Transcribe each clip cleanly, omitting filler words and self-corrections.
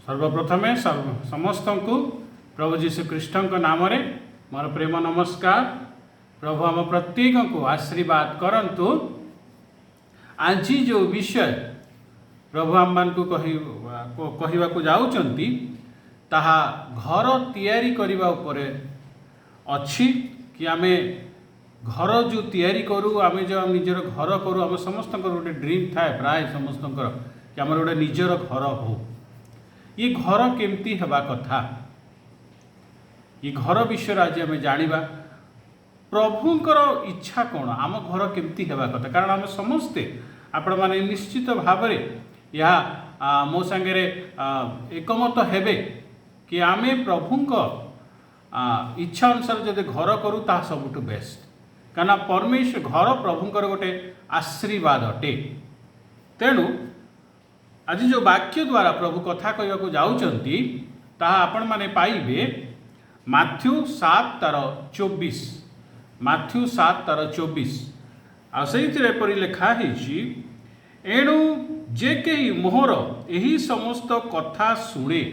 सर्वप्रथमे समस्त को प्रभु जीशु कृष्ण नाम मोर प्रेम नमस्कार। प्रभु आम प्रत्येक को आशीर्वाद करंतु। आज जो विषय प्रभु आम मान को कहवा को जाउचंती ताहा घर तैयारी करिबा उपरे अछि कि आमे घर जो तैयारी करूँ आमे जो निजर घर करूँ आम समस्त गोटे ड्रीम थाए प्राय समस्त कि आम गोटे निजर घर हो। ये घर केमती हेबा कथा ये घर विषय आज आम जानिबा प्रभुंकर इच्छा कौन आम घर केमती हेबा कथा। कारण आम समस्ते आपण माने निश्चित भाव या मो सांगे एकमत हेबे कि आमे प्रभुंक इच्छा अनुसार जब घर करूँ ता सबुठ बेस्ट। कहना परमेश्वर घर प्रभुंकर गोटे आशीर्वाद अटे। तेणु आज जो वाक्य द्वारा प्रभु कथा कहवा को जाउचंती ताहा आपण माने पाइबे माथ्यू 7:24 माथ्यू 7:24 आ सेइथिरे परि लेखा हेछि एणु जे केही मोहर एही समस्त कथा शुणे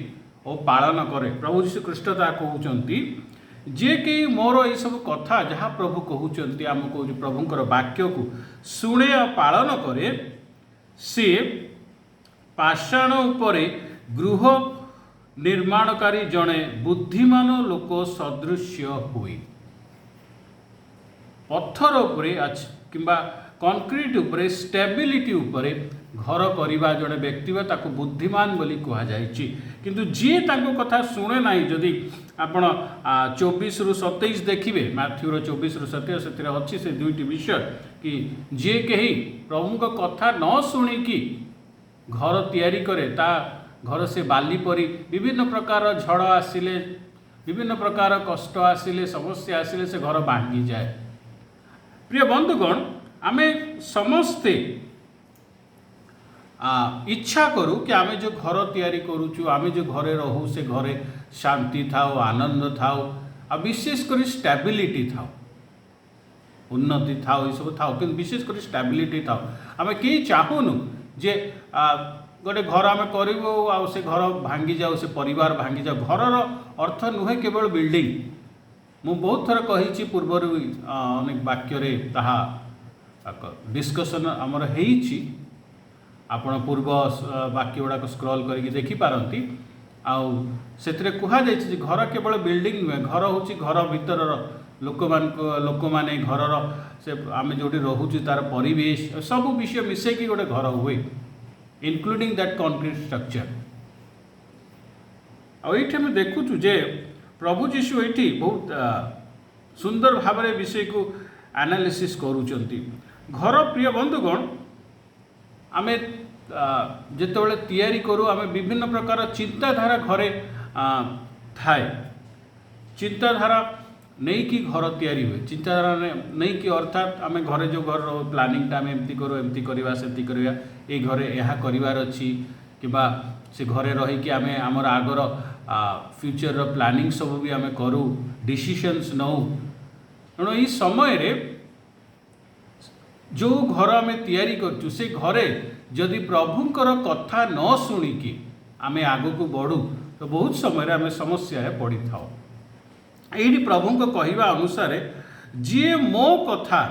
और पालन करे। प्रभु यीशु ख्रीष्ट ता कहउचंती जे केही मोर ये सब कथा जहाँ प्रभु कहउचंती आम कहू प्रभुंकर वाक्य को शुणे और पालन करे से पाषाण उपरे गृह निर्माणकारी जड़े बुद्धिमान लोक सदृश्य हुए। पत्थर उपरे किंबा कंक्रीट उपरे स्टेबिलिटी उपरे घर करवा जड़े व्यक्ति ताको बुद्धिमान बोली कहा जायछि। किंतु जी ताको कथा शुणे नाही जदि आपण 24-27 देखिए माथ्यूर 24-27 से अच्छी से दुईटी विषय कि जी कहीं प्रभु को कथा न शुणिकी घर तैयारी करे ता घर से बाली परी विभिन्न प्रकार झड़ आसिले विभिन्न प्रकार कष्ट आसिले समस्या आसिले से घर भांगी जाए। प्रिय बंधुगण आमे समस्ते इच्छा करूँ कि आमे जो घर तैयारी करूचु आमे जो घरे रहू से घरे शांति थाओ आनंद थाओ आ विशेष कर स्टेबिलिटी थाओ उन्नति थाओ ये सब थाओ कि विशेष कर स्टेबिलिटी थाओ। आमे कई चाहूनु जे गोटे घर आम करूँ से घर भांगी जाऊ से परिवार भांगी जाऊ। घरर अर्थ नुहे केवल बिल्डिंग मु बहुत थर कही पूर्वर अनेक वाक्य ताहा डिस्कसन आमर हेइछि आपण पूर्व वाक्य गुड़ाक स्क्रॉल करके देखिपारती से घर केवल बिल्डिंग नुहे घर हूँ घर भीतर लोक माने घर से आम जो रोचे तार परिवेश सब विषय मिसेकी गोटे घर हुए इनक्लूडिंग दैट कंक्रीट स्ट्रक्चर। आईठी आम देखुचु जे प्रभु जीशु ये बहुत सुंदर भाव विषय को एनालिसिस करुचंती। घर प्रिय बंधुगण आमे जेतेबेले तैयारी करूँ आमे विभिन्न प्रकार चिंताधारा घरे थाए चिंताधारा नहीं कि घर तैयारी हुए चिंताधारा नहीं कि अर्थात आमे घरे जो घर प्लानिंग आम एमती करूँ एमती करवा सेमती करवा ये घरे यह करिवार अछि किबा से घरे रही कि आमे आमर आगर फ्यूचर प्लानिंग सब भी आमे करूँ डिसीजंस नौ। तेणु ये समय रे जो घर आम तैयारी करचु से घरे जदि प्रभुंकर कथा न शुणिकी आमे आग को बढ़ू तो बहुत समय आम समस्या पड़ी था। ये प्रभु को कहवा अनुसार जी मो कथा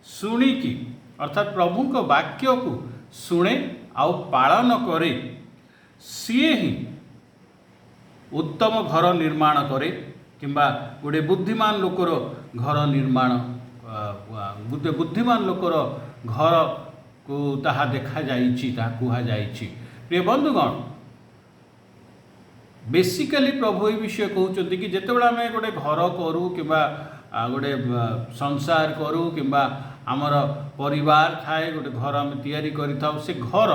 शुणिकी अर्थात प्रभु को वाक्य को शुणे आउ पालन करे सी ही उत्तम घर निर्माण करे किंबा गोटे बुद्धिमान लोकर घर निर्माण गोटे बुद्धिमान लोकर घर को ताहा देखा जाइछि ताहा कुहा जाइछि। प्रिय बंधुगण बेसिकली प्रभु ये विषय कहते कि जिते बड़ा आम गोटे घर करूँ कि गोटे संसार करूँ कि आमर परिवार थाए गोटे घर आम तैयारी करिथाउ से घर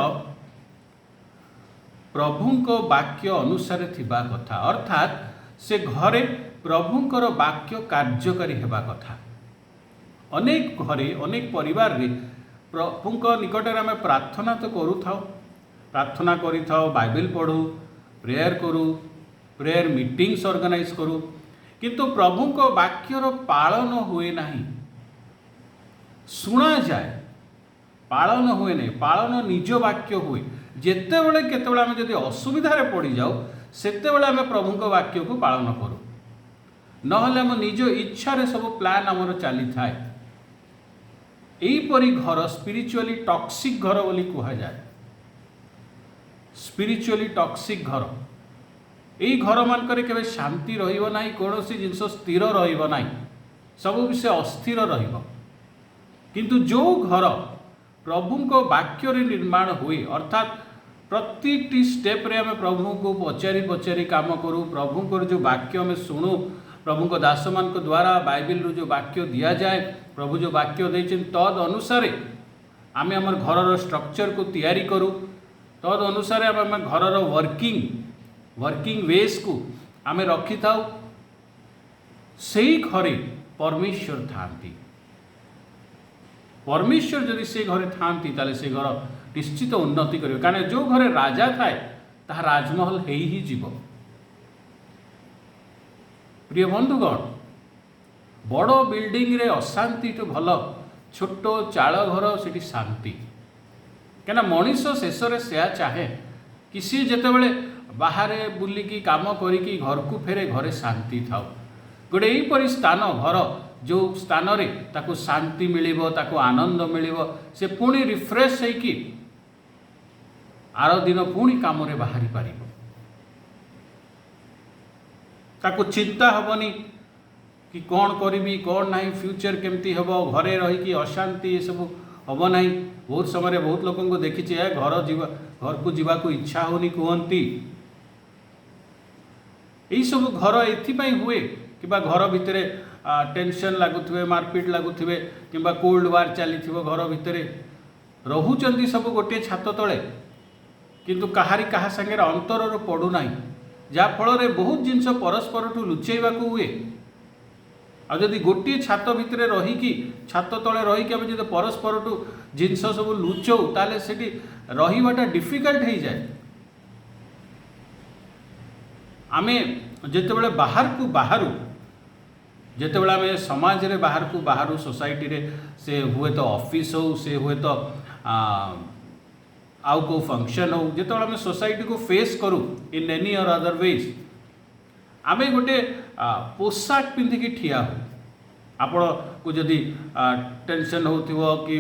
प्रभुंक वाक्य अनुसार थिबा कथा अर्थात से घरे प्रभुंकर वाक्य कार्यकारी हेबा कथा। अनेक घरे अनेक परिवार रे प्रभुंक निकटरे आम प्रार्थना तो करू थाउ प्रार्थना करी थाउ बाइबल पढ़ू प्रेयर करूँ प्रेयर मीटिंग्स ऑर्गेनाइज करूँ किंतु प्रभु को वाक्यर पालन हुए नहीं शुणा जाए पालन हुए नहीं पालन निज वाक्य हुए ଯେତେବେଳେ କେତେବେଳେ ଆମେ ଯଦି ଅସୁବିଧାରେ ପଡ଼ିଯାଉ ସେତେବେଳେ ଆମେ ପ୍ରଭୁଙ୍କ ବାକ୍ୟକୁ ପାଳନ କରୁ, ନହେଲେ ଆମ ନିଜ ଇଚ୍ଛାରେ ସବୁ ପ୍ଲାନ୍ ଆମର ଚାଲିଥାଏ। ଏହିପରି ଘର ସ୍ପିରିଚୁଆଲି ଟକ୍ସିକ୍ ଘର ବୋଲି କୁହାଯାଏ। ସ୍ପିରିଚୁଆଲି ଟକ୍ସିକ୍ ଘର, ଏଇ ଘରମାନଙ୍କରେ କେବେ ଶାନ୍ତି ରହିବ ନାହିଁ, କୌଣସି ଜିନିଷ ସ୍ଥିର ରହିବ ନାହିଁ, ସବୁ ବିଷୟ ଅସ୍ଥିର ରହିବ। କିନ୍ତୁ ଯେଉଁ ଘର ପ୍ରଭୁଙ୍କ ବାକ୍ୟରେ ନିର୍ମାଣ ହୁଏ, ଅର୍ଥାତ୍ ପ୍ରତିଟି ଷ୍ଟେପ୍ରେ ଆମେ ପ୍ରଭୁଙ୍କୁ ପଚାରି ପଚାରି କାମ କରୁ, ପ୍ରଭୁଙ୍କର ଯେଉଁ ବାକ୍ୟ ଆମେ ଶୁଣୁ, ପ୍ରଭୁଙ୍କ ଦାସମାନଙ୍କ ଦ୍ୱାରା ବାଇବେଲରୁ ଯେଉଁ ବାକ୍ୟ ଦିଆଯାଏ, ପ୍ରଭୁ ଯେଉଁ ବାକ୍ୟ ଦେଇଛନ୍ତି ତଦ୍ ଅନୁସାରେ ଆମେ ଆମର ଘରର ଷ୍ଟ୍ରକ୍ଚରକୁ ତିଆରି କରୁ, ତଦ୍ ଅନୁସାରେ ଆମେ ଘରର ୱାର୍କିଂ ୱେସ୍କୁ ଆମେ ରଖିଥାଉ, ସେଇ ଘରେ ପରମେଶ୍ୱର ଥାଆନ୍ତି। ପରମେଶ୍ୱର ଯଦି ସେ ଘରେ ଥାଆନ୍ତି ତାହେଲେ ସେ ଘର ନିଶ୍ଚିତ ଉନ୍ନତି କରିବ, କାରଣ ଯେଉଁ ଘରେ ରାଜା ଥାଏ ତାହା ରାଜମହଲ ହେଇ ହିଁ ଯିବ। ପ୍ରିୟ ବନ୍ଧୁଗଣ, ବଡ଼ ବିଲ୍ଡିଂରେ ଅଶାନ୍ତିଠୁ ଭଲ ଛୋଟ ଚାଳ ଘର ସେଠି ଶାନ୍ତି। କାହିଁକିନା ମଣିଷ ଶେଷରେ ସେୟା ଚାହେଁ କି ସିଏ ଯେତେବେଳେ ବାହାରେ ବୁଲିକି କାମ କରିକି ଘରକୁ ଫେରେ, ଘରେ ଶାନ୍ତି ଥାଉ। ଗୋଟେ ଏହିପରି ସ୍ଥାନ ଘର ଯେଉଁ ସ୍ଥାନରେ ତାକୁ ଶାନ୍ତି ମିଳିବ, ତାକୁ ଆନନ୍ଦ ମିଳିବ, ସେ ପୁଣି ରିଫ୍ରେଶ ହେଇକି ଆର ଦିନ ପୁଣି କାମରେ ବାହାରି ପାରିବ। ତାକୁ ଚିନ୍ତା ହେବନି कि कौन करी कौन ना फ्यूचर केमती हम घरे रहीकि अशांति एसबू हम ना। बहुत समय बहुत लोक देखी घर को जीवा को इच्छा होनी कहती यही सब घर एपाई हुए कि घर भितर टेंशन लगुवे मारपिट लगुवे कि कोल्ड वार चली घर भितर रोचंती सब गोटे छात तले किंतु कहारी कहा संगे अंतर पड़ूना जहाँफल बहुत जिनस परस्पर लुचेवा हुए। आदि गोटे छात भितर रहीकि छात तले रहीकि आम जो परस्पर जिनस सब लुचौ ताले सेठी रहीबाटा डिफिकल्ट हो जाए। आमे जेतेबेले बाहर को बाहरु जेतेबेले आमे समाज रे बाहर को बाहरु सोसाइटी रे से हुए तो ऑफिस हो से हुए तो आउ को फंक्शन हो जेतेबेले आमे सोसाइटी को फेस करू इन एनी और अदर वेज आमे गोटे पोशाक पिंधिकी ठिया हो आपण को जदि टेंशन हो कि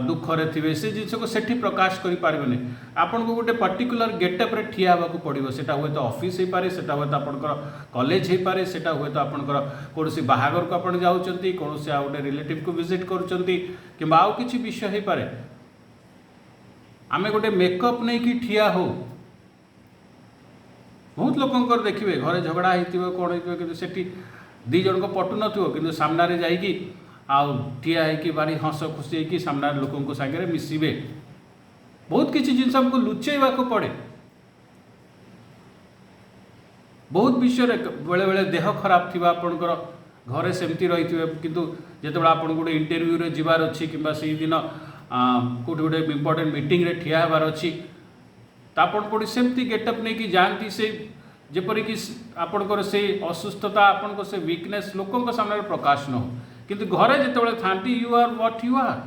दुखरे थे से जिन को सेठी प्रकाश करि पारबेनी आपन को गोटे पर्टिकुलर गेटअप रे ठिया होगा पड़ो सेटा हुए तो ऑफिस हो पारे सेटा हुए तो आपनकर कॉलेज हो पारे सेटा हुए तो आपनकर कोनोसी बाहागर को आपन जाउचंती कोनोसी आ गोटे रिलेटिव को विजिट करूचंती कि आउ किछि विषय हो पारे आमे गोटे मेकअप नहीं कि ठिया हो। बहुत लोकंकर देखिए घरे झगड़ा होती कौन हो सेठी दी जन को पटु नथिबो किंतु सामना रे जाइकी आउ ठिया है कि बारी हस खुशी है सामना लोक सागे मिसबे बहुत किसी जिन हमको लुचेवा को पड़े। बहुत विषय बेले बेले देह खराब थी आपणकर घरे सेमती रही थे किंतु जिते आपन गोटे इंटरव्यू रे जीवार अच्छी कि से दिन कौटे गोटे इम्पोर्टेंट मीटिंग रे ठिया होबार अच्छी तापन कोड़ी सेमती गेटअप नहीं कि जानती से जेपरिक आपणकर से असुस्थता आपन से वीकनेस लोकों सामने प्रकाश न हो किंतु घरे जिते था you are what you are.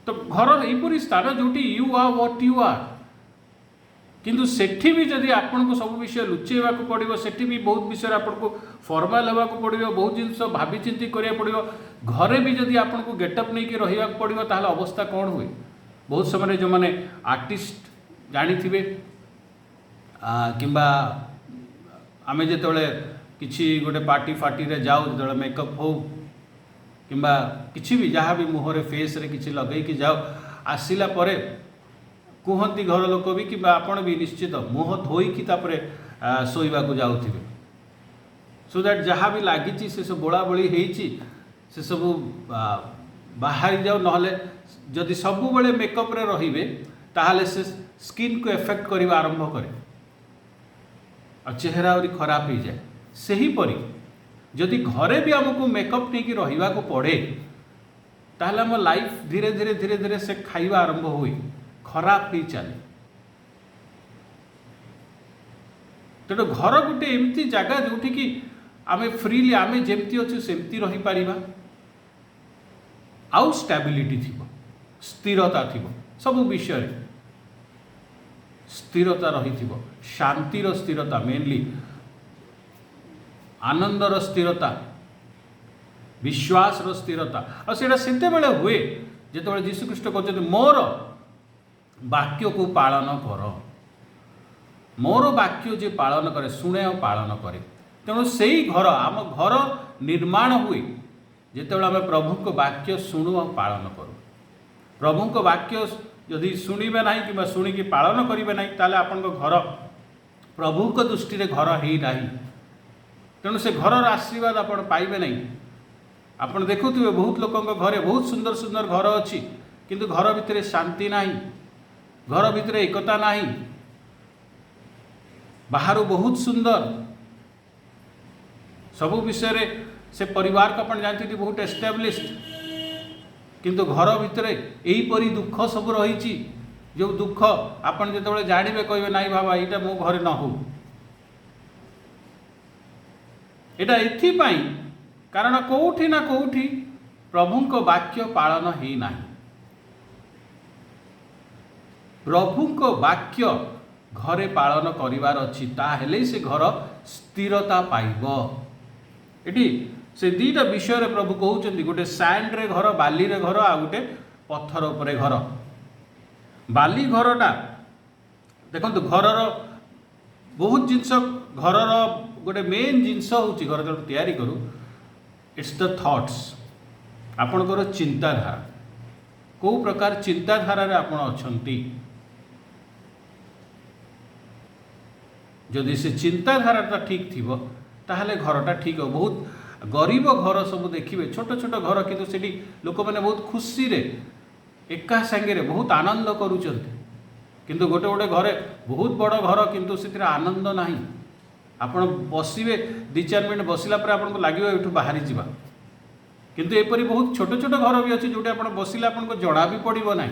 तो घर यहीपरी स्थान जोटी you are what you are किंतु सेठी भी जदि आपन को सब विषय लुचेवा को पड़ो सेठी भी बहुत विषय आपन को फॉर्मल होगा पड़ो बहुत जिनस भावी चिंती करिया पड़ो घरे भी जदि आपन को गेटअप नहीं कि रहिबा पड़ो ताहले अवस्था कौन हुए। बहुत समय जो मैंने आर्टिस्ट जानी थे किंबा आमे जेतबेले किछि गोटे पार्टी फाटी रे जाऊ जो मेकअप हो किंबा किछि भी जहाँ भी मुहरे फेस रे किछि लगई कि जाओ आसिला परे कहती घर लोक भी कि आपण भी निश्चित मुह धोईकी तापरे शोइबा को जाउथिबे सो दैट जहाँ भी लागिछि से सब बोला बोली हेइछि से सब बाहरी जाओ नहले जदि सब बेले मेकअप रे रहिबे ताहले से स्किन को इफेक्ट करबा आरंभ करे और चेहरा और खराब हो जाए। सही परी जदि घरे भी आमको मेकअप नहीं कि रहिबा को पड़े ताहले हम लाइफ धीरे धीरे धीरे धीरे से खाइबा आरंभ हुई खराब ही चले। तेणु घर गोटे एमती जगह जोठी कि आमे फ्रीली आमे जेमती अच्छे सेमती रही पारिबा आउ स्टेबिलिटी थिबो स्थिरता थिबो सबु विषय स्थिरता रही, शांतिर स्थिरता, मेनली आनंदर स्थिरता, विश्वास स्थिरता। और सेटा सेते बेले हुए जेतेबेले जीशुख्रीष्ट कहते मोर वाक्य को पालन कर, मोर वाक्य जे पालन करे शुणे और पालन करे। तेणु से ही घर आम घर निर्माण हुए जितेबाला आम प्रभु को वाक्य शुणु और पालन करूँ। प्रभु को वाक्य यदि शुणवे ना कि शुणिकी पालन करेंगे ना ताले आपण घर प्रभु को दृष्टि रे घर ही ना। तेणु से घर आशीर्वाद आप पाइबे नहीं। आप देखुवे बहुत लोकों घरे बहुत सुंदर सुंदर घर अच्छी किंतु घर भितर शांति ना, घर भितर एकता ना, बाहर बहुत सुंदर सबु विषय से परिवार को अपन जानते बहुत एस्टाब्लिश्ड किंतु घर भितर यहीपरी दुख सब रही। जो दुख आपन जो जानवे कहे ना बाबा यहाँ मो घरे न हो, यहाँ एथिपाई कारण कौटी ना कौटी प्रभु को वाक्य पालन ही ना। प्रभु को वाक्य घरे पालन करिवार अछि ताहेले से घर स्थिरता पाइब। एटी से दीटा विषय रे प्रभु कहउचंदी, गोटे सैंड रे घर, बाली रे घर, आ गोटे पत्थर उपरे घर। बाली घरटा देखंतु घरर बहुत जिनस, घरर गोटे मेन जिनस होची घर जो तैयारी करू इट्स द थॉट्स, आपणकर चिंताधारा, को प्रकार चिंताधारा रे आपण अछंती। जदि से चिंताधारा ठीक थी ताहले घरटा ठीक हो। बहुत गरीब घर सब देखिए छोट छोट घर किंतु सेठी लोक मैंने बहुत खुशी रे एका संगे रे बहुत आनंद करूचंत, किंतु गोटे गोटे घरे बहुत बड़ घर किंतु से आनंद नहीं। आपण बसिवे 2-4 मिनट बसिला पर आपन को लागियो एठू बाहरी जिबा, किंतु एपरी बहुत छोट छोट घर भी अच्छी जोटे आपन बसिला आपन को जणा भी पड़िबो नाही।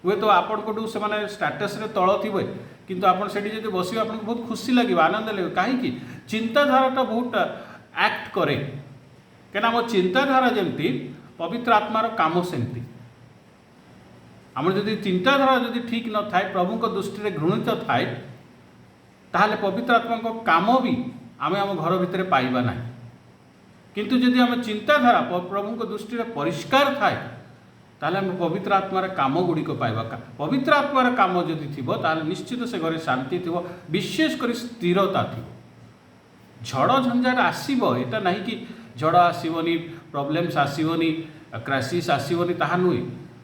हुए तो आपन को से माने स्टेटस रे तळ थिबे किंतु आपन सेठी जदि बसिबे आपन को बहुत खुशी लागिबो, आनंद लागिबो। काहे चिंताधाराटा बहुत एक्ट करे, कहना आम चिंताधारा जमती पवित्र आत्मार काम सेमती। आम जदि चिंताधारा जदि ठीक न थाए, प्रभु को दृष्टि रे घृणित थाए, ताहले पवित्र आत्मा को काम भी आम आम घर भितर पाइबा ना। किंतु जदि आम चिंताधारा प्रभु को दृष्टि रे परिष्कार थाए ताहले आम पवित्र आत्मार काम गुड़िक पाइबा। पवित्र आत्मार काम जदि थिबो ताहले निश्चित से घरे शांति थिबो, विशेष कर स्थिरता थिबो। झड़ झंझाट आसीबो, एटा नहीं कि झड़ आसीबोनी, प्रॉब्लम्स आसीबोनी, क्राइसिस आसीबोनी, ताहा नुहे,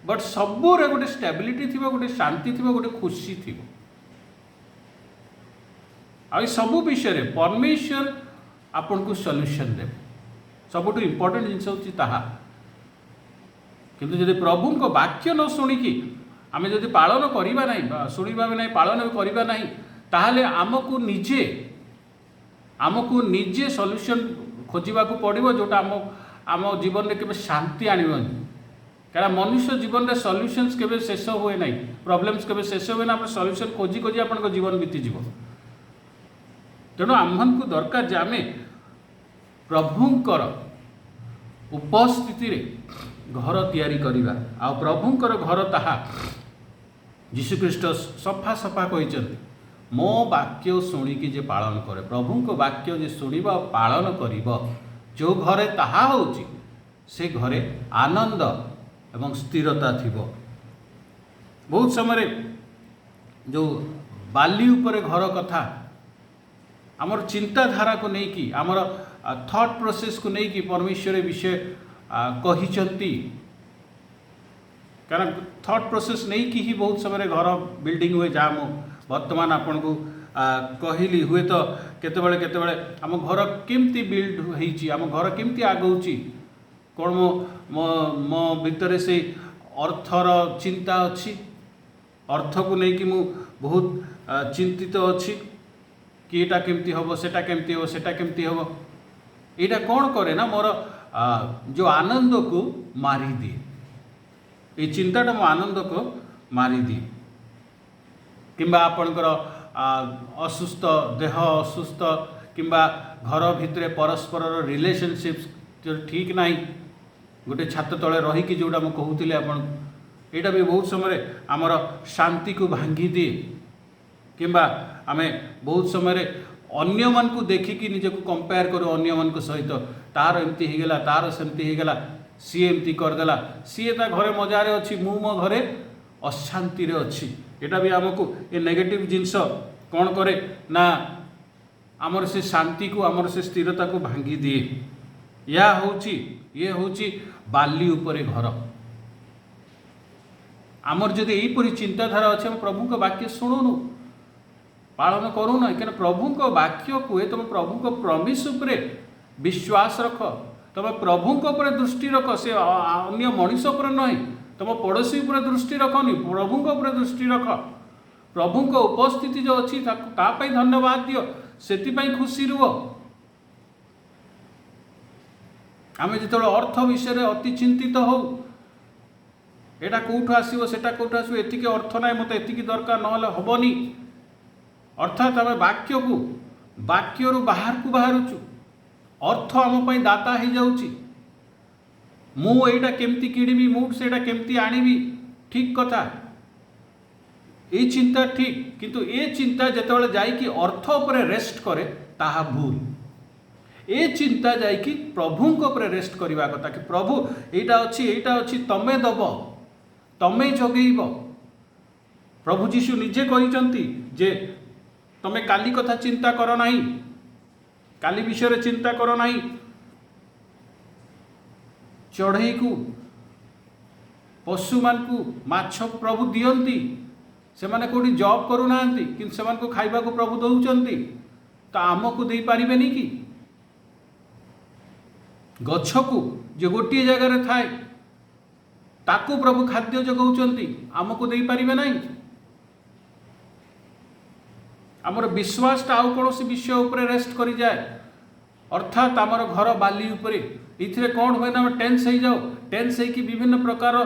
बट सबू रे गोटे स्टेबिलिटी थिबो, गोटे शांति थिबो, गोटे खुशी थिबो। आ सबू विषय रे परमेश्वर आपन को सॉल्यूशन देबे। सबुठु इंपोर्टेंट जिनस होची ताहा। किंतु जदि प्रभु को वाक्य न शुणिकी आमे जदि पालन करिबा नहीं, शुणिबा नहीं, पालन करिबा नहीं, ताहले आमको निजे सॉल्यूशन खोजिबा को पड़िबो, जोटा आम जीवन में केबे शांति आनिबनी। कारण मनुष्य जीवन में सॉल्यूशंस केबे शेष हुए नहीं, प्रॉब्लम्स केबे शेष हुए ना, सॉल्यूशन खोजी खोजी आपन जीवन बीतीଯିବ। तेणु आमको दरकार जे आमे प्रभुंकर उपस्थिति रे घर तैयारी करिबा। आ प्रभुंकर घर ताहा जीशुख्रीष्ट सफा सफा कहिचंती, मो वाक्य शुणिकी जे पालन करे, प्रभु को वाक्य जे शुणिबा पालन करिबो, जो घरे ताहा होची से घरे आनंद एवं स्थिरता थिबो। बहुत समय जो बाली उपरे घर कथा आमर चिंताधारा को नहीं कि आमर थॉट प्रोसेस को नहीं कि परमेश्वर विषय कहिचंती। कारण थॉट प्रोसेस नहीं कि ही बहुत समय घर बिल्डिंग हुए, जहाँ मु वर्तमान आपन को कहली हुए तो केतेबेले केतेबेले आम घर केमती बिल्ड होईची, आम घर केमती आगौची, कौन मो मो भितर से अर्थर चिंता अच्छी, अर्थ को लेकिन मु बहुत चिंतित अच्छी कि यहाँ केमती हम, सेटा केमती हम, सेटा केमती हम। यहाँ कौन करे ना मोर जो आनंद को मारी दिए, ये चिंताटा मो आनंद को मारी दिए। किंबा आपणकर असुस्थ देह असुस्थ किंबा घर भितर परस्पर रिलेशनशिप्स जो ठीक नहीं, गोटे छात तले रहीकि जोटा मुझे कहूली आपन एटा भी बहुत समय आमर शांति को भांगी दिए किंबा आमे बहुत समय अन्य मन को देखिकी निजक कंपेयर करूँ अन्य मन सहित तार एमती होगला तार सेमती होगला सी एमती करदेला सी ता घरे मजारे अच्छी मु मो घरे अशांति रे अच्छी। एटा भी आमको ये नेगेटिव जिनस कौन करे ना आमर से शांति को आमर से स्थिरता को भांगी दिए। ये होची बाली उपरे घर। आमर जदि यहीपरि चिंताधारा अच्छे प्रभु को वाक्य शुणुनु पालन करूना क्या प्रभु को वाक्य को तुम प्रभु को प्रमिस उपरे विश्वास रख तुम प्रभु को दृष्टि रख से अन्य मनीष पर नहीं तुम पड़ोशी पर दृष्टि रखनी प्रभु को दृष्टि रख प्रभु को उपस्थिति जो अच्छी तापाई धन्यवाद दियो से खुशी रुह। आम जो अर्थ विषय अति चिंतित हो एटा कौटू आसो सेटा कौटू आसो एतिक अर्थ ना मत एतिक दरकार ना हेनी अर्थात आम वाक्य को वाक्य बाहर को बाहरुचु अर्थ आम दाता हो जाऊँगी मुझा केमती किणवी मुझा केमती आनिबी ठीक कथा ये चिंता ठीक किंतु ये चिंता जिते जाइकी अर्थ उपरे रेस्ट करे ताहा भूल। ये चिंता जाइकी प्रभु उपरे रेस्ट करवा कथा कि प्रभु एटा अच्छी तमे दब तमे जगेब। प्रभु जीशु निजे कहते जे तमे काली कथा चिंता कर नाही काली विषय चिंता कर नाही चढ़ई को पशु मान को माछ प्रभु दियंती से माने कोडी जॉब करू नांती किंतु से को खाइबा को प्रभु दउचंती तो आमको दे पारिबेनी कि गछ को जो गोटे जगह थाए ताकू प्रभु खाद्य जगाउचंती आमको दे पारिबे नाही। आमर विश्वास आउ कौन विषय उपरे रेस्ट करी जाए अर्थात आमर घर बाली उपरे इथिरे कौन हुए ना टेंस हो जाओ टेंस है कि विभिन्न प्रकार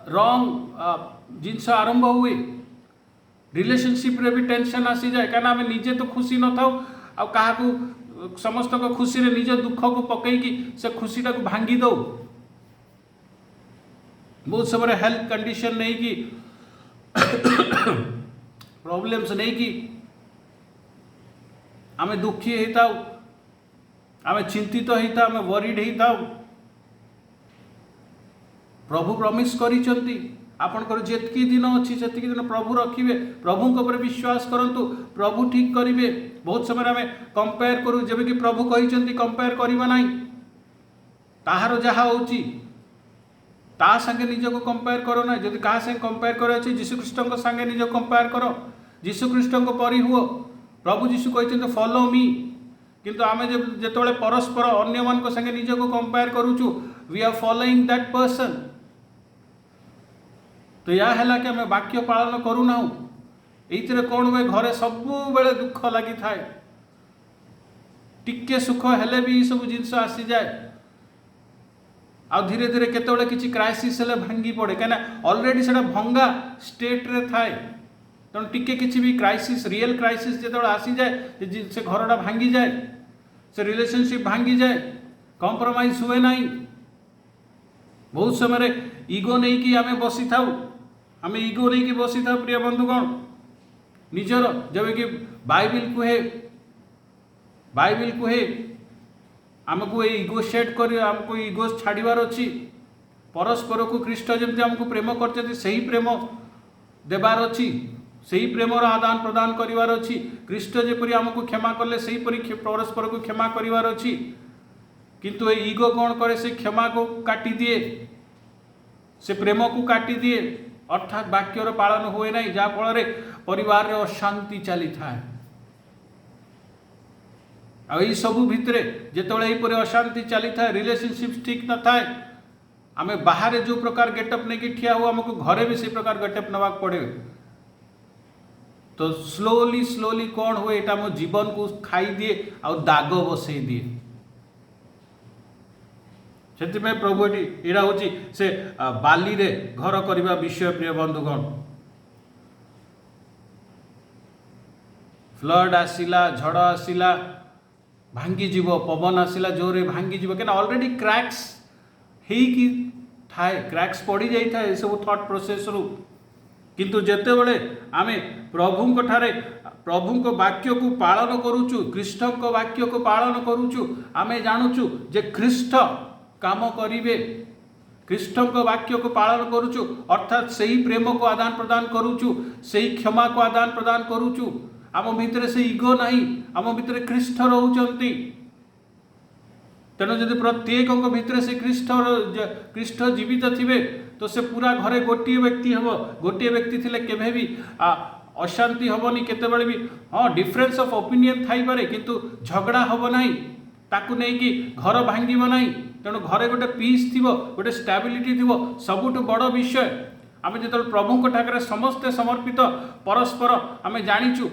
रंग जिनस आरंभ हुए रिलेशनशिप रे भी टेंशन आसी जाए कहीं आम निजे तो खुशी न था आ समस्त को खुशी रे निज दुख को पकईकी से खुशीटा को भांगी दो बहुत समय हेल्थ कंडीशन नहीं कि प्रॉब्लम्स नहीं कि आम दुखी होता आम चिंतित होता आम वरीड होता प्रभु प्रमिस करिसेंती आपनकर जेतकी दिन अच्छी से दिन प्रभु रखिए प्रभु ऊपर विश्वास करंतु प्रभु ठीक करेंगे। बहुत समय आम कंपेयर करूँ जब कि प्रभु कहते कंपेयर करवा ना ताहार जहाँ होची ता संगे निजक कंपेयर करो ना जब क्या संगे कंपेयर कर जीशुख्रीष्ट संगे निज कंपेयर कर जीशुख्रीष्ट परी हुओ प्रभु जीशु कहते फॉलो मी किंतु आम जो परस्पर अन्य मान संगे निजक कंपेयर करूचु we are following that person तो या है कि आम वाक्य पालन करूना ये कौन हुए घरे सब बेले दुख लगी थाए टिके सुख हेले भी सब जिनस आसी जाए आ धीरे धीरे केतबेले किछि क्राइसिस हेले भांगी पड़े कहीं ऑलरेडी से भंगा स्टेट रे थाए तेणु टिके किछि भी क्राइसिस रियल क्राइसिस जो आसी जाए से घरटा भांगी जाए से रिलेशनशिप भांगी जाए कंप्रोमाइज हुए ना बहुत समय ईगो नहीं कि आम बसी था आम ईगो नहीं कि बसी था प्रिय बंधुगण निजर जब कि बाइबिल कहे आमको ये इगो सेट कर आमको इगो छाड़ार अच्छी परस्पर को ख्रीष्ट जमी आमको प्रेम कर प्रेम देवार अच्छी से प्रेमर आदान प्रदान करार अच्छी ख्रीष्ट जपरी आमको क्षमा कले से परस्पर को क्षमा करार अच्छी किंतु ये इगो कौन करे से क्षमा को काटी दिए से प्रेम को काटी दिए अर्थात वाक्यर पालन हुए ना जहाँफल परिवार रे अशांति चली था आई सबू भितर जिते अशांति चली था रिलेशनशिप ठीक न था आम बाहर जो प्रकार गेटअप नहीं ठिया हो आमको घरे भी से प्रकार गेटअप नवा पड़े तो स्लोली कौन हुए यहाँ मो जीवन को खाई दिए आ दाग बसई दिए से प्रभु यहाँ हूँ से बाली रे घर करने विषय प्रिय बंधुगण फ्लड आसिला झड़ आसिला भांगी जीव पवन आसिला जोरे भांगी जीव क्या ऑलरेडी क्रैक्स थाए क्रैक्स पड़ जाए ये सब थॉट प्रोसेस रु किंतु जेतेबेले आमे प्रभुंक ठारे प्रभुंक वाक्य को पालन करूचु ख्रीष्टक वाक्य को पालन करूचु आमे जानूचु जे ख्रीष्ट काम करिवे ख्रीष्टक वाक्य को पालन करूचु अर्थात सही प्रेम को आदान प्रदान करूचु सही क्षमा को आदान प्रदान करूचु आम भितर से ईगो नहीं आम भितर ख्रीष्ट रोचंती तेणु जदि प्रत्येक भितर से ख्रीष्ट जीवित थिबे तो से पूरा घरे गोटे व्यक्ति हम गोटे व्यक्ति थिले केबे भी अशांति हेनी केतेबेले भी हाँ डिफरेन्स ऑफ ओपिनियन थाई पारे किंतु झगड़ा हम नहीं ताकू नहीं कि घर भांगिब नहीं तेणु घरे गोटे पीस थी गोटे स्टेबिलिटी थी सबुठ बड़ विषय आम जो प्रभु ठाकरे समस्ते समर्पित परस्पर आम जाचु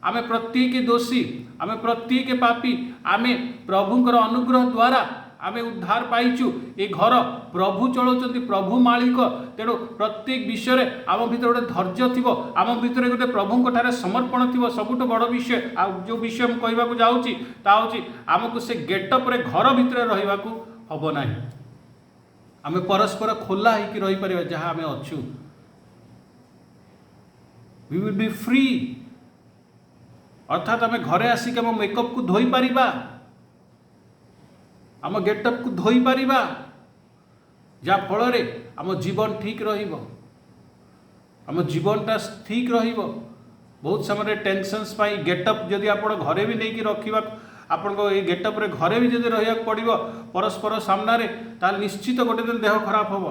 आम प्रत्येक दोषी आम प्रत्येक पापी आम प्रभुंकर अनुग्रह द्वारा आम उद्धार पाइचु ये घर प्रभु चलाउछन्ति प्रभु मालिक तेणु प्रत्येक विषय आम भीतर गोटे धैर्य थी आम भीतर गोटे प्रभुंक ठारे समर्पण थी सबुठ बड़ विषय आ जो विषय मुझे कहवाक जाऊँगी ताऊँ आमको से गेटअप्रे घर भितर रहिबाकू हब नाही आम परस्पर खोला होकर रही पार जहाँ आम अच्छु वी विल बी फ्री अर्थात आम घरे आसिक आम मेकअप को धोई पारिबा आम गेटअप को धोई पारिबा जहाँ फल आम जीवन ठीक रहिबो आम जीवनटा ठीक रहिबो बहुत समय टेंशन्स पाई गेटअप जदि आप घरे भी नहीं रखा आपण को ये गेटअप्रे घरे भी जदि रहा पड़ो परस्पर सामने ताल निश्चित गोटे दिन देह खराब हम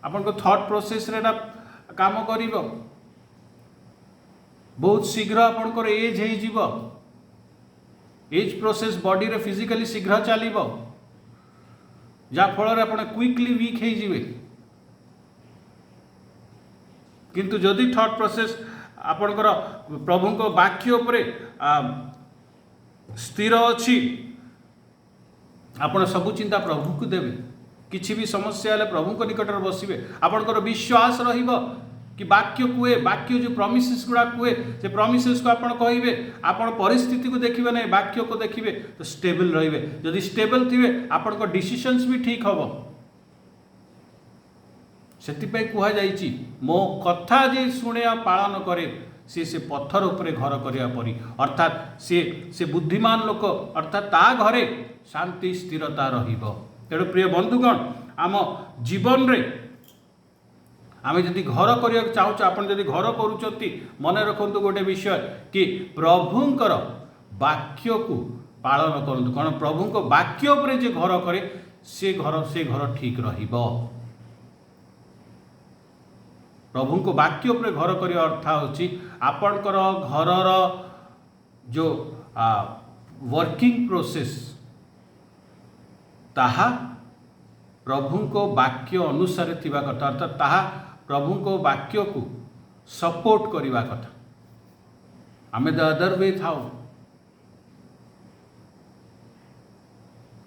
आपण को थॉट प्रोसेस रे काम कर बहुत शीघ्र आपणकर एज हो एज प्रोसेस बॉडी रे फिजिकली शीघ्र चलो जहाँ फल आप क्विकली वीक हो किंतु जदि थॉट प्रोसेस आपणकर प्रभुंक वाक्य उपरे स्थिर अच्छी आपण सबु चिंता प्रभु को देवे किसी भी समस्या है प्रभु निकट बसवे आपणकर विश्वास रहिबो कि वाक्य कुए वाक्य जो प्रॉमिसेस गुड़ा कुए से प्रॉमिसेस को आपण कहिबे आपण परिस्थिति को देखिबे नहीं वाक्य को देखिबे तो स्टेबल रहिबे जदि स्टेबल थिबे आपण को डिसीजंस भी ठीक हबो सेतिपय कुहा जाइछि मो कथा जे शुणे पालन करे से पत्थर उपरे घर करिया परी अर्थात से बुद्धिमान लोक अर्थात ता घरे शांति स्थिरता रहिबो तेणु प्रिय बंधुगण आम जीवन रे आम जदि घर करिया चाहूँ आपन जदि घर करूचंती मन रखंतु गोटे विषय कि प्रभुंकर वाक्य को पालन करंतु कारण प्रभुंक वाक्य उपरे जे घर करे से घर ठीक रहिबो प्रभुंक वाक्य उपरे घर करिया अर्थ होची आपणकर घरर जो वर्किंग प्रोसेस ताहा प्रभुंक वाक्य अनुसार थिबा कथा अर्थात ताहा प्रभुंक वाक्य को सपोर्ट करवा कथा आम द अदर वे था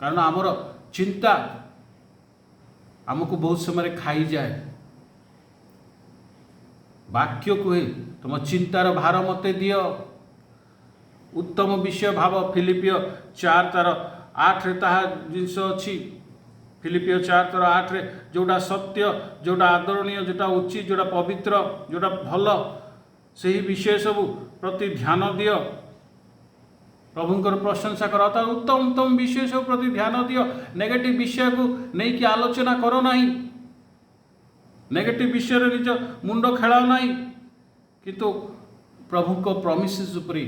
कारण आमर चिंता आमको बहुत समय खाई जाए वाक्य कहे तुम चिंतार भार मते दियो उत्तम विषय भाव फिलिपियो 4 तार 8 ताहा जिनस अच्छी फिलिपियो 4 तार 8 जोटा सत्य जोटा आदरणीय जोटा उचित जोटा पवित्र जोटा भल से ही विषय सब प्रति ध्यान दियो प्रभुंकर प्रशंसा कर अर्थात उत्तम उत्तम विषय सब प्रति ध्यान दियो नेगेटिव विषय को नहीं कि आलोचना करो नहीं नेगेटिव विषय निज मुंड खेलाओ नहीं किंतु प्रभु को प्रॉमिसेस उपरि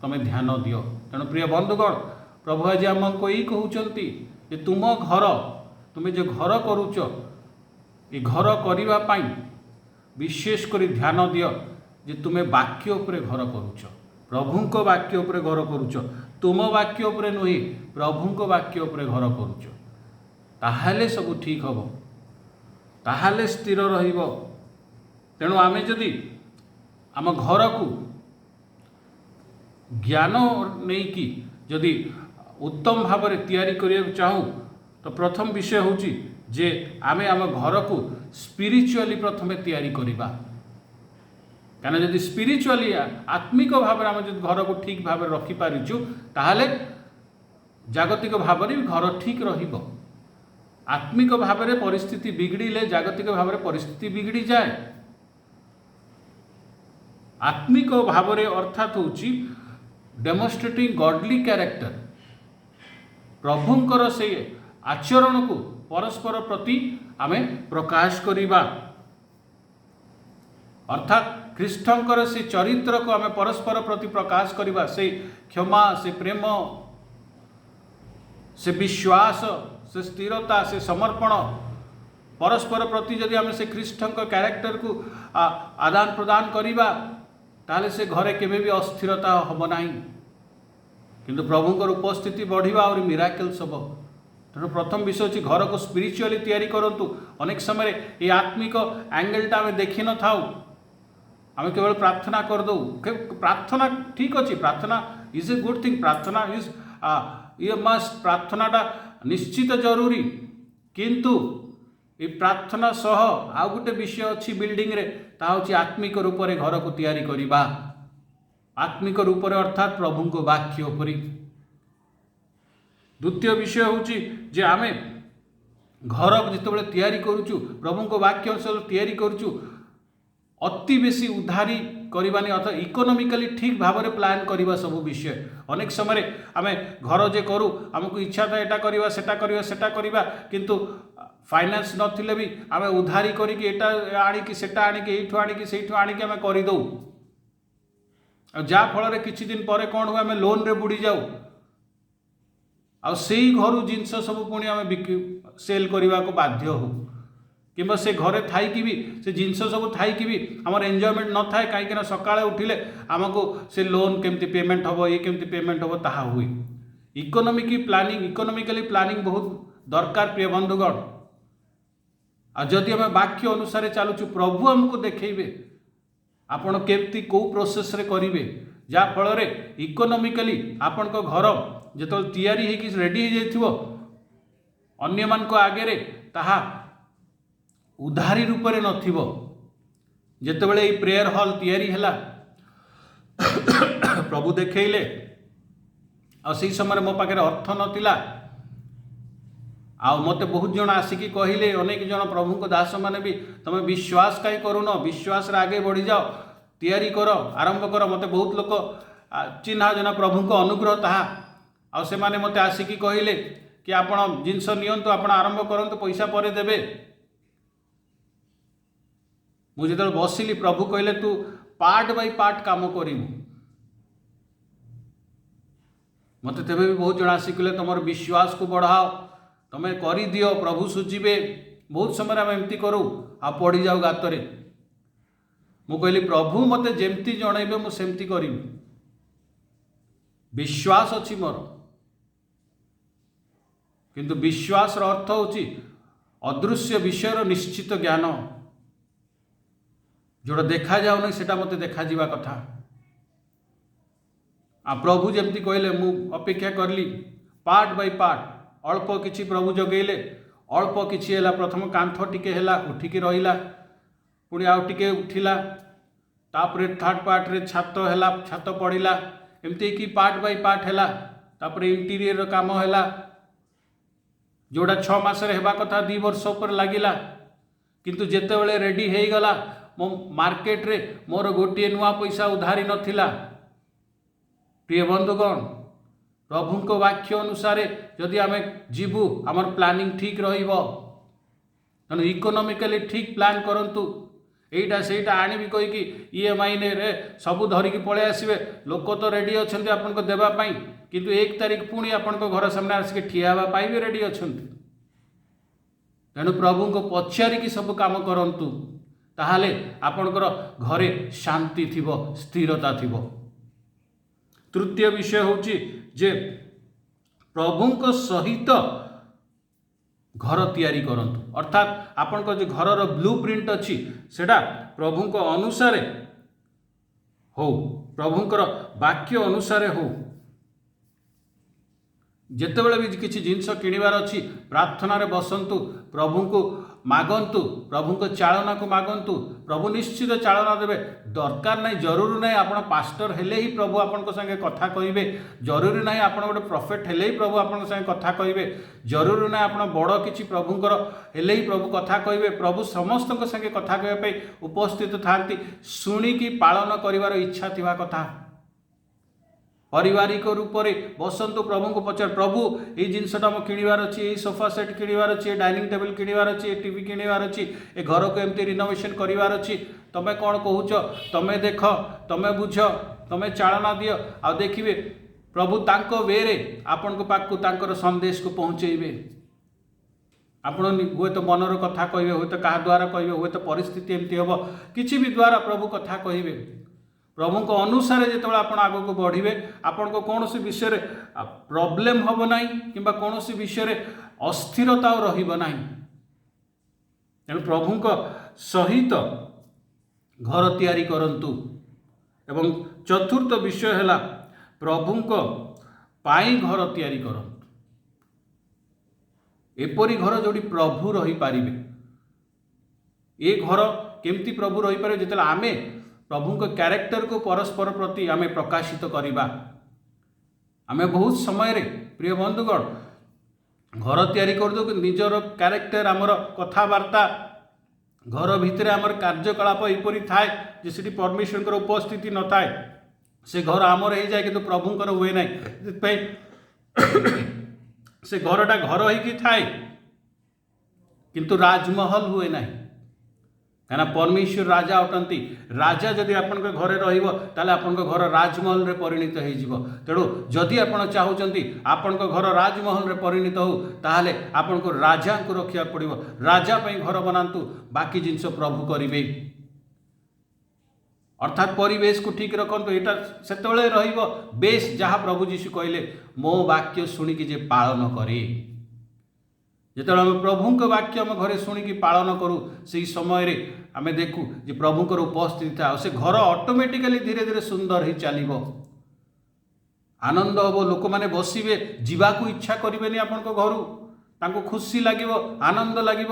तमें ध्यान दियो तेणु प्रिय बंधुगण प्रभु आज आमको यही कहते जे तुम घर तुम्हें जो घर करुच ये घर करने विशेष कर ध्यान दियो जे तुम्हें वाक्य उपरे घर करुच प्रभुंक वाक्य उपरे घर करुच तुम वाक्य उपरे नुहे प्रभुंक वाक्य उपरे घर करुच ताहाले सब ठीक हम ताहाले स्थिर रहिबो तेणु आमे जदि आम घर को ज्ञान नहीं कि जदि उत्तम भाव में तैयारी करने चाहूँ तो प्रथम विषय होची जे आमे आम घर को स्पिरिचुअली प्रथमे तैयारी करिबा कहीं जदि स्पिरिचुअली आत्मिक भाव में आम जब घर को ठीक भाव में रखिपारिचु ताहले जागतिक भाव में घर ठीक रहिबो आत्मिक भाव में परिस्थिति बिगड़े जागतिक भाव में परिस्थिति बिगड़ी जाए। आत्मिक भाव में अर्थात हूँ डेमोन्स्ट्रेटिंग गॉडली कैरेक्टर, प्रभुंकर से आचरण को परस्पर प्रति आमे प्रकाश करिबा, अर्थात ख्रीष्टंकर से चरित्र को आमे परस्पर प्रति प्रकाश करिबा, से क्षमा, से प्रेम, से विश्वास, से स्थिरता, से समर्पण, परस्पर प्रति जदि आमे से ख्रीष्टंक कैरेक्टर को आदान प्रदान करिबा ताले से घरे केबे भी अस्थिरता हम नहीं, किंतु प्रभुंकर उपस्थिति बढ़िबा और मिराकल्स हम। तेणु प्रथम विषय अच्छी घर को स्पिरिचुअली तैयारी करंतु। अनेक समय ये आत्मिक एंगलटा आम देखी न था, आम केवल प्रार्थना करदे। प्रार्थना ठीक अच्छे, प्रार्थना इज ए गुड थिंग, प्रार्थना इज ये मस्ट, प्रार्थनाटा निश्चित जरूरी, किंतु ये प्रार्थना सह आउ गोटे विषय अच्छी बिल्डिंग रे, ता हूँ आत्मिक रूप से घर को तैयारी करिबा, आत्मिक रूप से अर्थात प्रभु को वाक्य उपरि। द्वितीय विषय हूँ जे आमे घर जिते तैयारी करुचु, प्रभु को वाक्य अनुसार तैयारी करुचु, अति बेसी उधारी करवानी, अर्थात इकोनोमिकली ठीक भाव में प्लान करवा सब विषय। अनेक समय आमे घर जे करूँ आमको इच्छा था एटा करवा सेटा करवा सेटा करवा, किंतु फाइनान्स नथिले भी आमे उधारी करिक एटा आनिकी सेटा आनिकी एठू आनिकी सेठू आनिकी आमे करिदौ, जा फल किछि दिन पर कौन हुए आमे लोन रे बुड़ी जाऊ, आ सेई घर जिनस सब पुणी आमे सेल करने को बाध्य हो, कि से घरे थाई भी से जिनस सब थाई भी आमर एंजॉयमेंट न थाए, कहीं सकाळे उठिले आमको से लोन केमती पेमेंट हम, ये केमती पेमेंट हम, ताहा हुए। इकोनोमिकली प्लानिंग बहुत दरकार प्रिय बंधुगण। आ जदि आम वाक्य अनुसार चलुचु, प्रभु आमको देखेबे आपण केमती को प्रोसेस रे करिवे, जा फल रे इकोनोमिकली आपण को घर जो तैयारी होगी रेडी हो जाइथिबो, अन्य मान को आगे रे ताहा उधारी रूप में नथिबो। जेतेबेले ई प्रेयर हॉल तैयारी हैला प्रभु देखैले, आ से समय मो पाखे अर्थ नथिला, आ मते बहुत जन आसिकी कहले, अनेक जन प्रभु को दास माने भी तमे विश्वास कहीं करून, विश्वास रे आगे बढ़ी जाओ, तैयारी कर, आरंभ कर। मते बहुत लोक चिन्हा जना प्रभु को अनुग्रह ताहा, आ से माने मते आसिकी कहले कि आपण जिनस नियंतु, आपण आरंभ करंतु, पैसा परे देबे। मुझे जो बसिली प्रभु कहले तू पार्ट बाय पार्ट काम करिवु, मते तेबे भी बहुत जन आसिक कहले तुम विश्वास को बढ़ाओ, तमें कर दियो, प्रभु सुझीबे। बहुत समय आम एमती करूँ आ पड़ी जाऊ गातरे। मु कहली प्रभु मते जेमती जनइबे मु सेमती करिवि, विश्वास अछि मोर, किंतु विश्वास रो अर्थ होची अदृश्य विषय निश्चित ज्ञान, जोड़ा देखा जाऊ नहीं सेटा मते देखा जीवा कथा। आ प्रभु जेमती कहले मु अपेक्षा करली पार्ट बाय पार्ट, अल्प किछि प्रभु जगेले, अल्प किछि हैला, प्रथम कांथ टिके हैला उठिकी रहिला, पुणी आउ टिके उठिला, तापरे थर्ड पार्ट रे छात हैला, छात पड़िला, एमती कि पार्ट बाय पार्ट हैला। तापरे इंटीरियर काम हैला, जोड़ा 6 मास रे हेबा कथा 2 वर्ष पर लागिला, किंतु जेतेबेले रेडी हेई गला मो मार्केट रे मोर गोटे नुआ पैसा उधारी नथिला। प्रिय बंधुगण, प्रभु को वाक्य अनुसार जदि आम जीवु आमर प्लानिंग ठीक रहिबो, तेणु इकोनोमिकली ठीक प्लान करंतु। एटा सेटा आनिबि कहिकी ईएमआई ने सबू धरिकी पळे आसिबे, लोक तो रेडी अछंती आपन को देबा पई, किंतु 1 तारिख पुणी आपन को घर सामने आसिके ठिया हेबा पई भी रेडी अछंती। तेणु प्रभु को पछारिकी सब काम करंतु, ताहाले आपनकर घरे शांति थिबो, स्थिरता थिबो। तृतीय विषय होची जे प्रभु सहित घर तैयारी करंतु, अर्थात आपण को जो घर ब्लूप्रिंट अच्छी सेटा प्रभु को अनुसार हो, प्रभुंकर वाक्य अनुसार हो। जेतेबेले भी किसी जिनस किणवार अच्छी प्रार्थना रे बसंतु, प्रभु को मागंतु प्रभु को चालना को मागंतु प्रभु निश्चित चालना देवे दरकार नहीं जरूरी नहीं आपण पास्टर हेले ही प्रभु आपण संगे कथा कहे जरूरी नहीं आपण गोटे प्रॉफिट हेले ही प्रभु आपण संगे कथा कहे जरूरी नहीं आपण बड़ किसी प्रभुंकर हेले ही प्रभु कथा कहे प्रभु समस्त संगे कथा कहवाई उपस्थित था शुणिकी पालन कर इच्छा थिबा कथा पारिवारिक रूप से बसंतु प्रभु को पचार प्रभु ये जिनसटा मो किणवार अच्छी ये सोफा सेट किणवार अच्छी डाइनिंग टेबल किणवार अच्छी टीवी किणवार अच्छी ए घर को एमती रिनोवेशन करार अच्छी तुम्हें कौन कहूच तुम्हें देख तुम्हें बुझ तुम्हें चालना दियो आ देखिए प्रभु तांको वेरे आपण को पाखु तांकर संदेश को पहुँचेबे आपण हुए तो मनर कथा कहे हुए तो क्या द्वारा कहे हुए तो परिस्थिति एमती हम किसी भी द्वारा प्रभु कथा कहे प्रभु को अनुसार जो आप आग को बढ़े आपण को कौन सी विषय प्रॉब्लम हम ना कि कौन सी विषय अस्थिरता रहा तेणु प्रभु को सहित घर तैयारी करंतु एवं चतुर्थ विषय है प्रभु को पाई घर तैयारी करंतु एपरी घर जोड़ी प्रभु रही पारे ये घर केमती प्रभु रही पारे जिते आमे प्रभु को कैरेक्टर को परस्पर प्रति आमे प्रकाशित करिबा आमे बहुत समय रे प्रिय बंधुगण घर तैयारी कर दो निजर कैरेक्टर आमर कथबार्ता घर भितर आमर कार्यकलाप एपरी थाए जे सेठी परमेश्वर उपस्थिति न थाए से घर आमर हो जाए कि प्रभुंकर हुए ना से घरटा घर होगी थाए किंतु राजमहल हुए ना कहीं परमेश्वर राजा अटंती राजा जदि आपण घरे रहा घर राजमहल रे परिणत हो तेणु जदि आप चाहते आपण घर राजमहल रे परिणत हो ताहले आपण को राजा को रखा पड़ो राजा घर बनातु बाकी जिनस प्रभु करेंगे अर्थात परिवेश को ठीक रखु यहाँ से बेस जहाँ प्रभु जीशु कहले मो वाक्य शुणिकी जे पालन करे जो आम प्रभु के वाक्य आम घरे शुणिकी पालन करूँ से समय रे आमे देखू जे प्रभुंकर उपस्थिति था से घर ऑटोमेटिकली धीरे धीरे सुंदर ही चलो आनंद हम लोक मैंने बसवे जीवाकू इच्छा करेंगे आपण घर तांको खुशी लगे आनंद लगे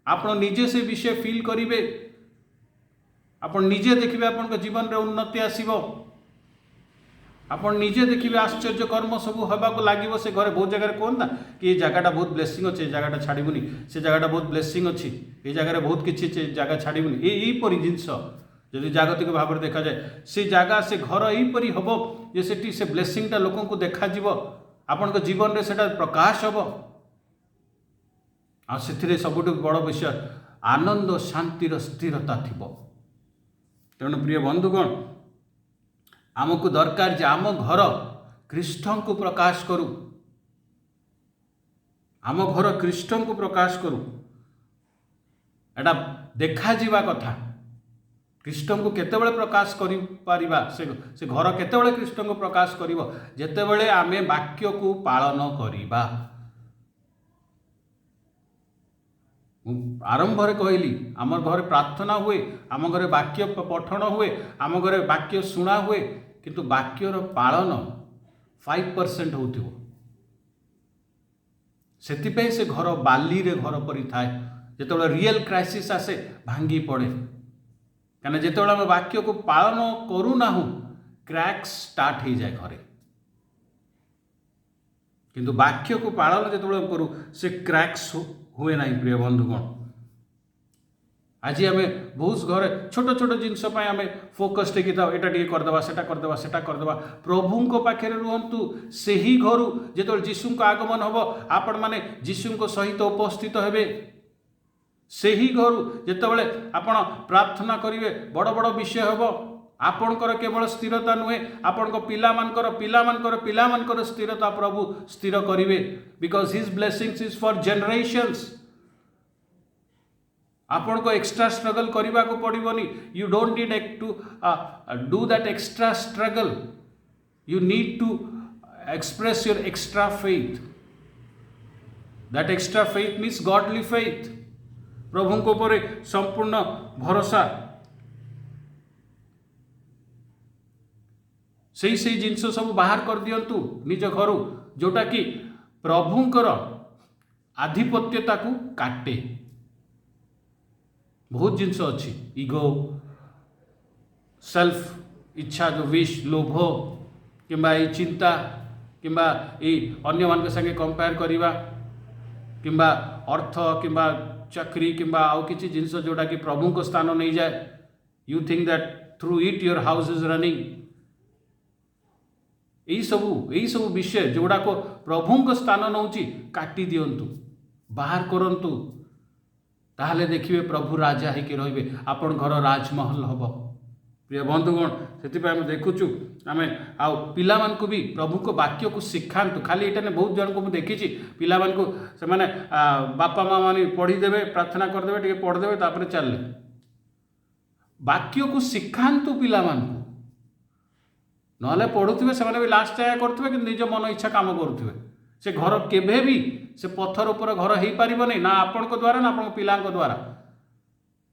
आपण निजे से विषय फील करेंगे आपण निजे देखिए आपण जीवन रे उन्नति आसीबो आपण निजे देखिए आश्चर्य कर्म सब होगा लगे से घरे बहुत जगह कहना कि ये जगहटा बहुत ब्लेसिंग अच्छे जगहटा छाड़बूनी से जगहटा बहुत ब्लेसिंग अच्छी ये जगह बहुत किसी जगह छाड़बूनी यहीपरी जिनस जदि जागतिक भाव में देखा जाए से जगह से घर यहीपरी हम जे सेठी से ब्लेसिंगटा लोक को देखा आपण जीवन में से प्रकाश हम आ सबुठ बड़ विषय आनंद शांतिर स्थिरता थी तेणु प्रिय बंधुगण आमको दरकार जे आम घर ख्रीष्टन को प्रकाश करू आम घर ख्रीष्टन को प्रकाश करू एटा देखा जीवा कथा ख्रीष्टन को केतेबेले प्रकाश करि पारिबा से घर केतेबेले ख्रीष्टन को प्रकाश करिवो जेतेबेले आमे वाक्य को पालन करिबा आरंभ रे कहली आम घर प्रार्थना हुए आम घर वाक्य पठन हुए आम घर वाक्य शुणा हुए किंतु वाक्यर पालन 5% होती से घर बाली रे घर परी थाए जो रियल क्राइसिस आसे भांगी पड़े कहीं जो आम वाक्य को पालन करूना क्रैक्स स्टार्ट हो जाए घरे किंतु वाक्य को पालन जो करूँ से क्रैक्स हुए ना प्रिय बंधुगण आज आम बहुत घर छोट छोट जिनस आम फोकस टेकी था यहाँ टे करदे सेटा करदे प्रभु पाखे रुहतु से ही घर जो जीशु आगमन हम आपण मैंने जीशु सहित उपस्थित हेबे से ही घर जितेबाला आपण प्रार्थना करेंगे बड़ बड़ विषय हम आपणकर केवल स्थिरता नुहे आपण पिलामानकर स्थिरता प्रभु स्थिर करेंगे because his blessings is for generations आपण को एक्स्ट्रा स्ट्रगल करने को पड़ोनी you don't need to do that extra struggle you need to express your extra faith that extra faith means godly faith प्रभु को ऊपर संपूर्ण भरोसा से जिनस सब बाहर कर दियंतु निज घर जोटा कि प्रभुंकर आधिपत्यता को काटे बहुत जिनस अच्छी इगो सेल्फ इच्छा जो विश लोभ किंबा ये चिंता किंबा ये अन्य मान संगे कंपेयर करवा किंबा अर्थ किंबा चाकरी किंबा आउ किसी जिनस जोटा कि प्रभु को स्थान नहीं जाए you think that through it your house is running यही सब विषय जोड़ा को प्रभु को स्थान नौ काटी दिंतु बाहर करंतु ताहले देखिए प्रभु राजा होकर रे आपण घर राजमहल हम प्रिय बंधुगण से आम देखुचु आम आउ पिला मानकु भी प्रभु को वाक्य को शिखातु खाली यहाँ बहुत जन को देखी पिला मानकु से माने बापा माँ माने पढ़ीदेवे प्रार्थना करदे टे पढ़दे तापर चलले वाक्य को शिखातु पिला मानकु नहले पढ़ुवे से भी लास्ट जाए करुवे कि निज मन इच्छा काम करुवे से घर केभे भी से पत्थर उपर घर हो पार नहीं ना आपण द्वारा ना आप पिला द्वारा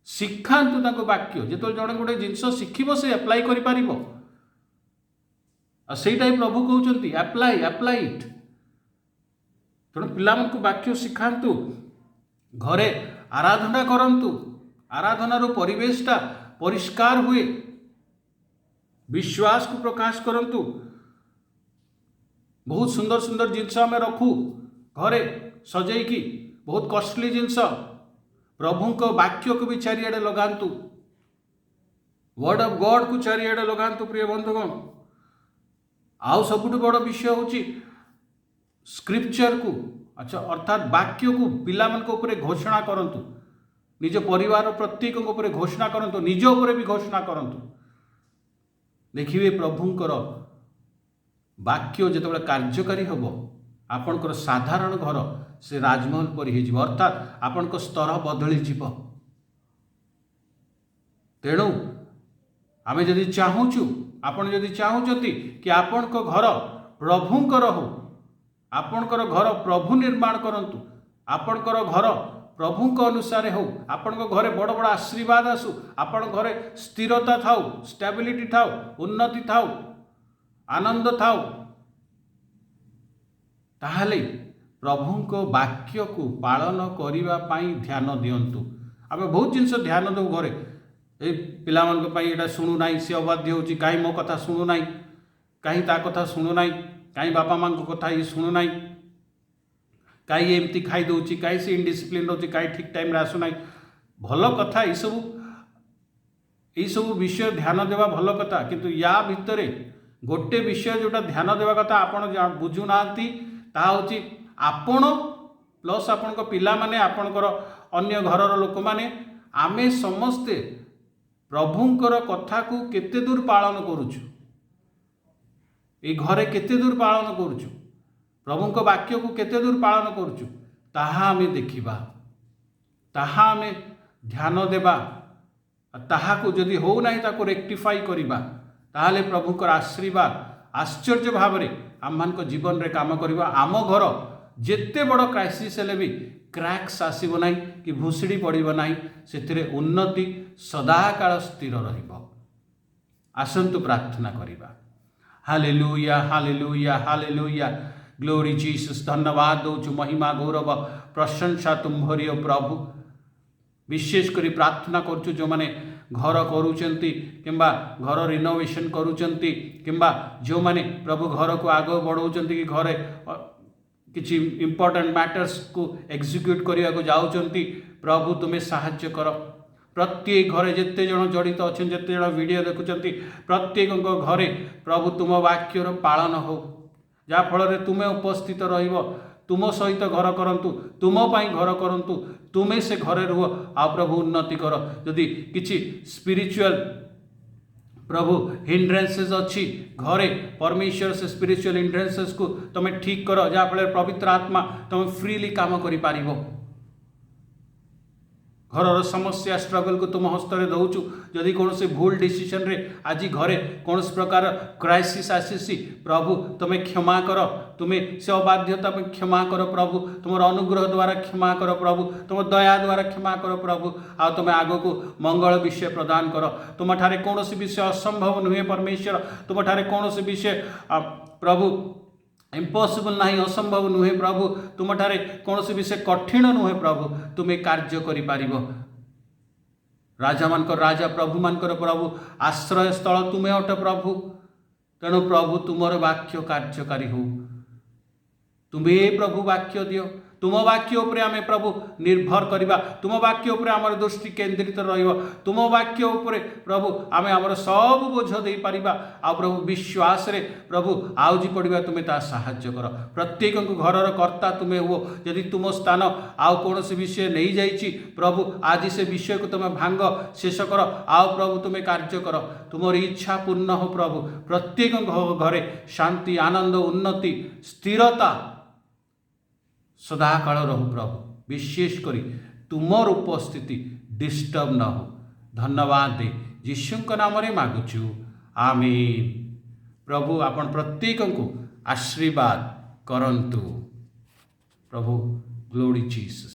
शिखातु वाक्य जो जड़े गोटे जिनस शिखब से एप्लाई कर प्रभु कहते एप्लाई एप्लाई इट तेणु पिला वाक्य शिखातु घरे आराधना करंतु आराधनार परिवेशटा परिष्कार हुए विश्वास को प्रकाश करंतु बहुत सुंदर सुंदर जिनस आम रखू घरे सजैकी बहुत कॉस्टली जिनस प्रभु को वाक्य को भी चारिआडे लगातु वर्ड ऑफ गॉड को चारिआडे लगातु प्रिय बंधुगण आउ सबुठ बड़ विषय हूँ स्क्रिप्चर को अच्छा अर्थात वाक्य को पिला मान उपरे घोषणा करंतु निज परिवार प्रत्येक उपरे घोषणा करंतु निज उपरे भी घोषणा करंतु देखिए प्रभुंकर वाक्य जो कार्यकारी हम आपणकर साधारण घर से राजमहल पर हो अर्थात आपण स्तर बदली जीव तेणु आम जदि चाहूँ आपण जदि चाहूँगी कि आपण घर प्रभुंकर हो आपणकर घर प्रभु निर्माण करंतु आपणकर घर प्रभु अनुसार हो आपण घरे बड़ बड़ आशीर्वाद आसू आपण घरे स्थिरता थाउ स्टेबिलिटी थाउ उन्नति थाउ आनंद थाउ ताहले प्रभु को वाक्य को पालन करने ध्यान दिंतु आम बहुत जिनस ध्यान दो घरे ये पिला यहाँ शुणु ना सी अबाध्य हो कहीं मो कथा शुणु ना कहीं ता कथा शुणु ना कहीं बापा माँ कथा ये शुणु ना कहीं एमती खाई दूची कहीं से इनडिसिप्लिन रोचे कहीं ठीक टाइम आसुना भल कथा यही सब विषय ध्यान देवा भल कथा किंतु या भितर गोटे विषय जोटा ध्यान देवा कथा आपण बुझुना ता हूँ आपण प्लस आपण पिला माने आपणकर अन्य घरर लोक माने आमे समस्ते प्रभुंकर कथा को केते दूर पालन करुछु ए घरे केते दूर पालन करुछु प्रभु वाक्य को केते दूर पालन करुछु ताहा आमे देखिबा ताहा आमे ध्यान देबा ताहा को जदि हो नाही ताको रेक्टिफाई करिबा ताहाले प्रभुकर आशीर्वाद आश्चर्य भाव में आम मान जीवन रे काम करिबा आम घर जेते बड़ क्राइसिस हेले भी क्रैक्स आसीबो नाही कि भूसड़ी पड़िबो नाही सेथिरे उन्नति सदाकाल स्थिर रहिबो आसंतु प्रार्थना करिबा hallelujah hallelujah hallelujah glory Jesus धन्यवाद दौचु महिमा गौरव प्रशंसा तुम्हारी प्रभु विशेष करी प्रार्थना करुचु जो माने घर करूचंती किंबा घर रिनोवेशन करूचंती किंबा जो माने प्रभु घर को आगे बढ़ाउचंती कि घरे किछि इंपोर्टेंट मैटर्स को एग्जीक्यूट करने को जाउचंती प्रभु तुम्हें साहाय्य कर प्रत्येक घरे जिते जन जड़ित अच्छा जिते जन वीडियो देखुंट प्रत्येक घरे प्रभु तुम वाक्यर पालन हो जाफल तुम्हें उपस्थित रहिबो तुम सहित घर करंतु तुम पाई घर करंतु तुम्हें से घरे रुह आ प्रभु उन्नति कर यदि किछि स्पिरिचुअल प्रभु हिंड्रेंसेस अच्छी घरे परमेश्वर से स्पिरिचुअल हिंड्रेंसेस को तुम्हें ठीक कर जाफल पवित्र आत्मा तुम फ्रीली काम करि पारिबो घर समस्या स्ट्रगल को तुम हस्तरे दौचु जदि कौन से भूल डिसीजन रे आज घरे कौन प्रकार क्राइसिस आसी प्रभु तुम्हें क्षमा कर तुम्हें से अबाध्यता में क्षमा कर प्रभु तुम अनुग्रह द्वारा क्षमा कर प्रभु तुम दया द्वारा क्षमा कर प्रभु आ तुम आग को मंगल विषय प्रदान कर तुम ठारे कौन विषय असंभव नुहे परमेश्वर तुम ठारे कौन विषय प्रभु इम्पॉसिबल नहीं असंभव नुहे प्रभु तुम ठारे कौन विषय कठिन नुहे प्रभु तुम्हें कार्य करि पारिबो राजा मानकर राजा प्रभु मानकर प्रभु आश्रय स्थल तुम्हें अट प्रभु। तेणु प्रभु तुमर वाक्य कार्यकारी हो। तुम्हें प्रभु वाक्य दियो। तुम वाक्य उपरे आमे प्रभु निर्भर करिबा। तुम वाक्य उपरे आमर दृष्टि केन्द्रित रहिबो। तुम वाक्य उपरे प्रभु आमे आमर सब बोझ दे पारिबा। आ प्रभु विश्वास रे प्रभु आउजी पड़िबा। तुमे ता साहाय्य कर। प्रत्येक घरर कर्ता तुमे हो। यदि तुम स्थान आउ कौनसी विषय नहीं जाइछि प्रभु आज से विषय को तुम भांग शेष कर। आओ प्रभु तुमे कार्य कर। तुमर इच्छा पूर्ण हो प्रभु। प्रत्येक घरे शांति आनंद उन्नति स्थिरता सदाकाल रहु प्रभु। विशेष करी तुमर उपस्थिति डिस्टर्ब न हो। धन्यवाद दे यीशु नाम रे मागुचु आमीन। प्रभु आपण प्रत्येक को आशीर्वाद करंतु। प्रभु ग्लोरी जीसस।